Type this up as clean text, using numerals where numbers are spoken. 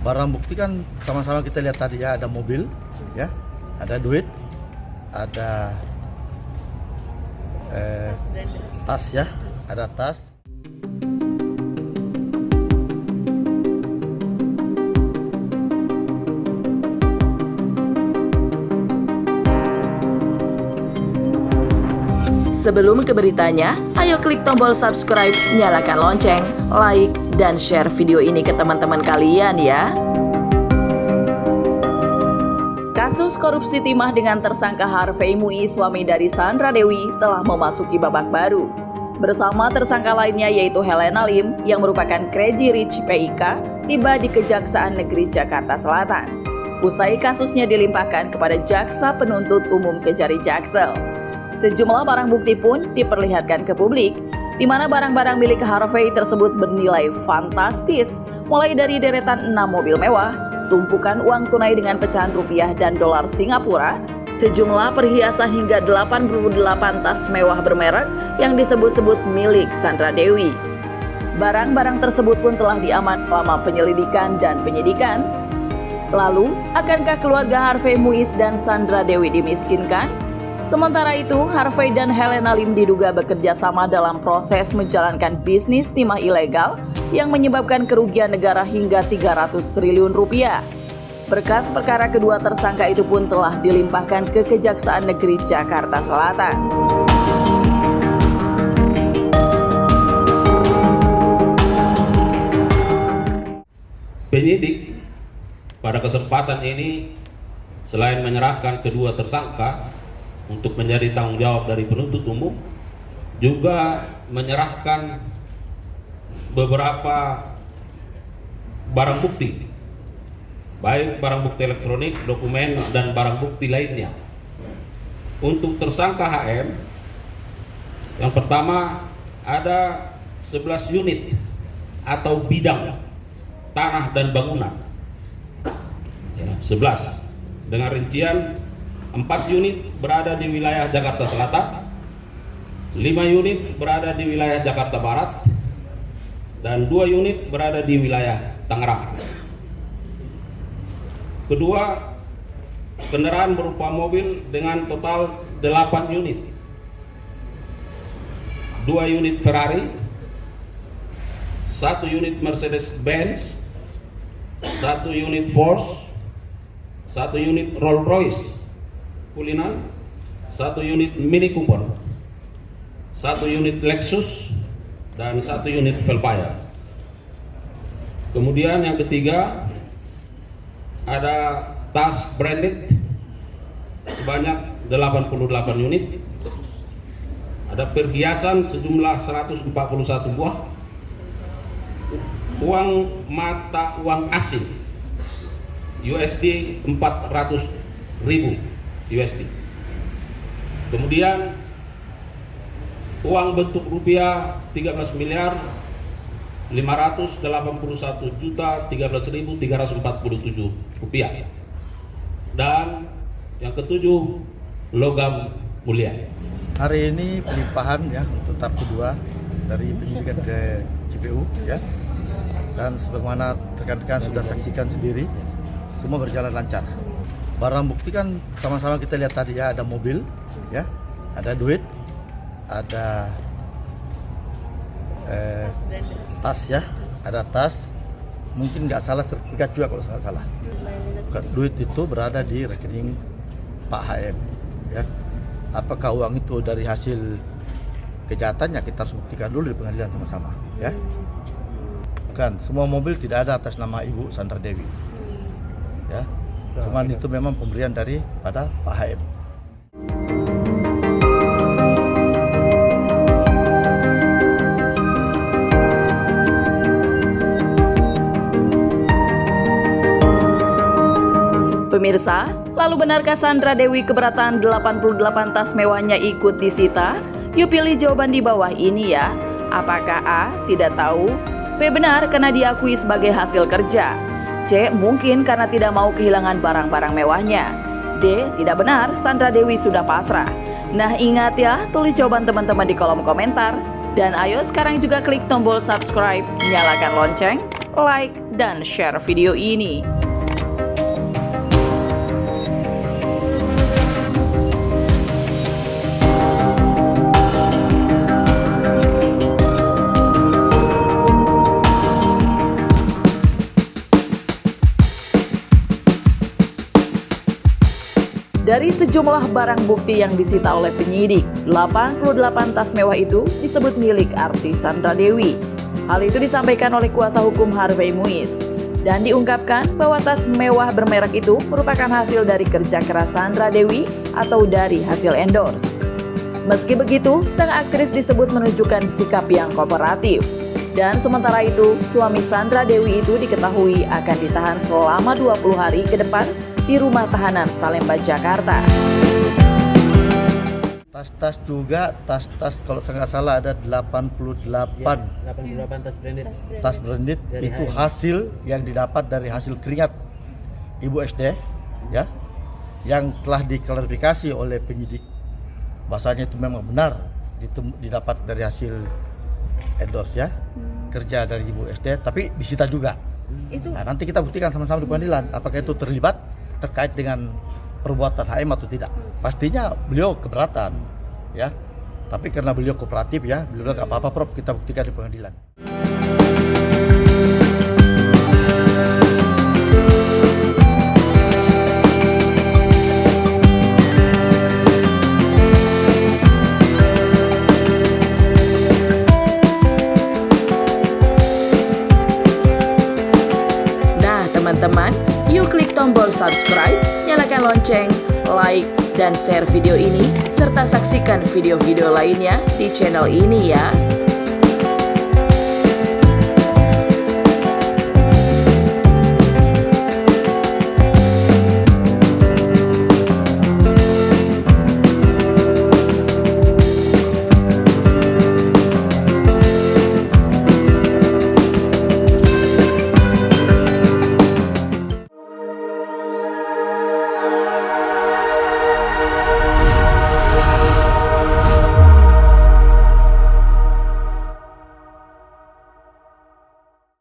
Barang bukti kan sama-sama kita lihat tadi ya, ada mobil, ya, ada duit, ada tas ya, ada tas. Sebelum ke beritanya, ayo klik tombol subscribe, nyalakan lonceng, like, dan share video ini ke teman-teman kalian ya. Kasus korupsi timah dengan tersangka Harvey Muiz, suami dari Sandra Dewi, telah memasuki babak baru. Bersama tersangka lainnya yaitu Helena Lim yang merupakan Crazy Rich PIK, tiba di Kejaksaan Negeri Jakarta Selatan. Usai kasusnya dilimpahkan kepada Jaksa Penuntut Umum Kejari Jaksel. Sejumlah barang bukti pun diperlihatkan ke publik, di mana barang-barang milik Harvey tersebut bernilai fantastis, mulai dari deretan 6 mobil mewah, tumpukan uang tunai dengan pecahan rupiah dan dolar Singapura, sejumlah perhiasan hingga 88 tas mewah bermerek yang disebut-sebut milik Sandra Dewi. Barang-barang tersebut pun telah diamankan selama penyelidikan dan penyidikan. Lalu, akankah keluarga Harvey Muiz dan Sandra Dewi dimiskinkan? Sementara itu, Harvey dan Helena Lim diduga bekerja sama dalam proses menjalankan bisnis timah ilegal yang menyebabkan kerugian negara hingga 300 triliun rupiah. Berkas perkara kedua tersangka itu pun telah dilimpahkan ke Kejaksaan Negeri Jakarta Selatan. Penyidik pada kesempatan ini selain menyerahkan kedua tersangka untuk menjadi tanggung jawab dari penuntut umum, juga menyerahkan beberapa barang bukti, baik barang bukti elektronik, dokumen, dan barang bukti lainnya. Untuk tersangka HM, yang pertama ada 11 unit atau bidang tanah dan bangunan, 11 dengan rincian 4 unit berada di wilayah Jakarta Selatan, 5 unit berada di wilayah Jakarta Barat, dan 2 unit berada di wilayah Tangerang. Kedua, kendaraan berupa mobil dengan total 8 unit, 2 unit Ferrari, 1 unit Mercedes-Benz, 1 unit Porsche, 1 unit Rolls-Royce Cullinan, 1 unit Mini Cooper, 1 unit Lexus, dan 1 unit Velfire. Kemudian yang ketiga ada tas branded sebanyak 88 unit, ada perhiasan sejumlah 141 buah, uang mata uang asing USD 400.000 USD. Kemudian uang bentuk rupiah 13.581.013.347 rupiah. Dan yang ketujuh, logam mulia. Hari ini pelimpahan ya untuk tahap kedua dari penyidikan ke JPU ya. Dan sebagaimana rekan-rekan sudah saksikan sendiri, semua berjalan lancar. Barang bukti kan sama-sama kita lihat tadi ya, ada mobil, ya, ada duit, ada tas ya, ada tas. Mungkin nggak salah sertifikat juga kalau nggak salah. Duit itu berada di rekening Pak HM. Ya. Apakah uang itu dari hasil kejahatannya, kita harus buktikan dulu di pengadilan sama-sama. Ya. Bukan, semua mobil tidak ada atas nama Ibu Sandra Dewi. Ya. Cuman itu memang pemberian dari pada Pak HM. Pemirsa, lalu benarkah Sandra Dewi keberatan 88 tas mewahnya ikut disita? Yuk pilih jawaban di bawah ini ya. Apakah A. Tidak tahu, B. Benar karena diakui sebagai hasil kerja, C. Mungkin karena tidak mau kehilangan barang-barang mewahnya, D. Tidak benar, Sandra Dewi sudah pasrah. Nah ingat ya, tulis jawaban teman-teman di kolom komentar. Dan ayo sekarang juga klik tombol subscribe, nyalakan lonceng, like, dan share video ini. Dari sejumlah barang bukti yang disita oleh penyidik, 88 tas mewah itu disebut milik artis Sandra Dewi. Hal itu disampaikan oleh kuasa hukum Harvey Muiz dan diungkapkan bahwa tas mewah bermerek itu merupakan hasil dari kerja keras Sandra Dewi atau dari hasil endorse. Meski begitu, sang aktris disebut menunjukkan sikap yang kooperatif. Dan sementara itu, suami Sandra Dewi itu diketahui akan ditahan selama 20 hari ke depan di rumah tahanan Salemba, Jakarta. Tas-tas juga, tas-tas kalau saya nggak salah ada 88 tas branded. tas branded Dari itu HM. hasil yang didapat dari hasil keringat Ibu SD ya, yang telah diklarifikasi oleh penyidik bahasanya itu memang benar didapat dari hasil endorse ya, kerja dari Ibu SD, tapi disita juga. Nah, nanti kita buktikan sama-sama di pengadilan apakah itu terlibat terkait dengan perbuatan HM atau tidak. Pastinya beliau keberatan ya, tapi karena beliau kooperatif ya, beliau bilang gak apa-apa Prof, kita buktikan di pengadilan. Nah teman-teman, yuk klik tombol subscribe, nyalakan lonceng, like, dan share video ini, serta saksikan video-video lainnya di channel ini ya.